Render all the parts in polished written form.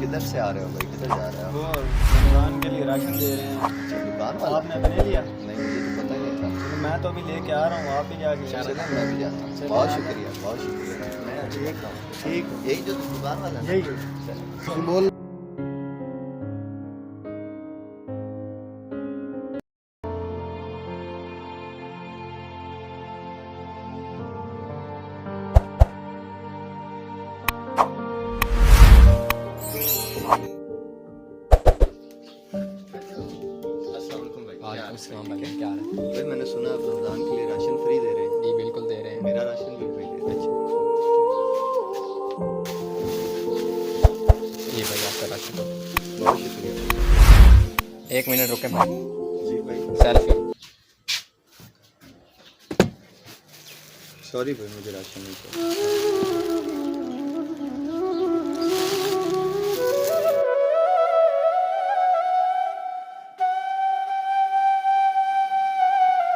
किधर से आ रहे हो भाई, किधर जा रहे हो? वो रमजान के लिए राशन दे रहे हैं। दुकान वाला? आपने अभी ले लिया? नहीं, मुझे तो पता ही नहीं था। तो मैं तो अभी लेके आ रहा हूँ, आप ही जाके चलो मैं भी जाता हूँ। बहुत शुक्रिया, बहुत शुक्रिया। मैं अभी एक हूँ। ठीक। यही जो दुकान वाला है ना? यही चलो। बोल। अस्सलाम वालेकुम, क्या हाल है? भाई मैंने सुना आप रमजान के लिए राशन फ्री दे रहे हैं। जी बिल्कुल दे रहे हैं। मेरा राशन भी फ्री दे रहे हैं। ये भाई आपका राशन। बहुत शुक्रिया। 1 मिनट रुके भाई, जी भाई। सेल्फी। सॉरी भाई, मुझे राशन नहीं चाहिए।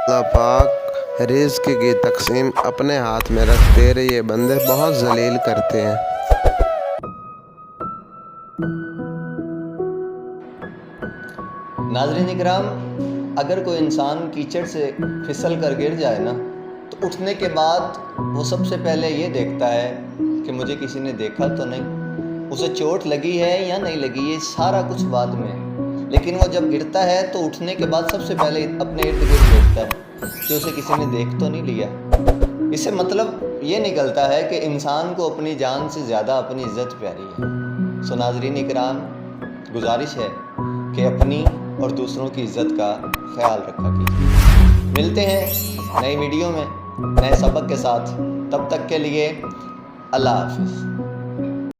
अल्लाह पाक रिज़्क की तकसीम अपने हाथ में रखते ये बंदे बहुत जलील करते हैं। नाज़रीन इकराम, अगर कोई इंसान कीचड़ से फिसल कर गिर जाए ना, तो उठने के बाद वो सबसे पहले ये देखता है कि मुझे किसी ने देखा तो नहीं, उसे चोट लगी है या नहीं लगी, ये सारा कुछ बाद में है। लेकिन वो जब गिरता है तो उठने के बाद सबसे पहले अपने इर्द गिर्द देखता है कि उसे किसी ने देख तो नहीं लिया। इससे मतलब ये निकलता है कि इंसान को अपनी जान से ज़्यादा अपनी इज़्ज़त प्यारी है। सो नाज़रीन इकराम, गुजारिश है कि अपनी और दूसरों की इज़्ज़त का ख्याल रखा कीजिए। मिलते हैं नई वीडियो में नए सबक के साथ, तब तक के लिए अल्लाह हाफ़िज़।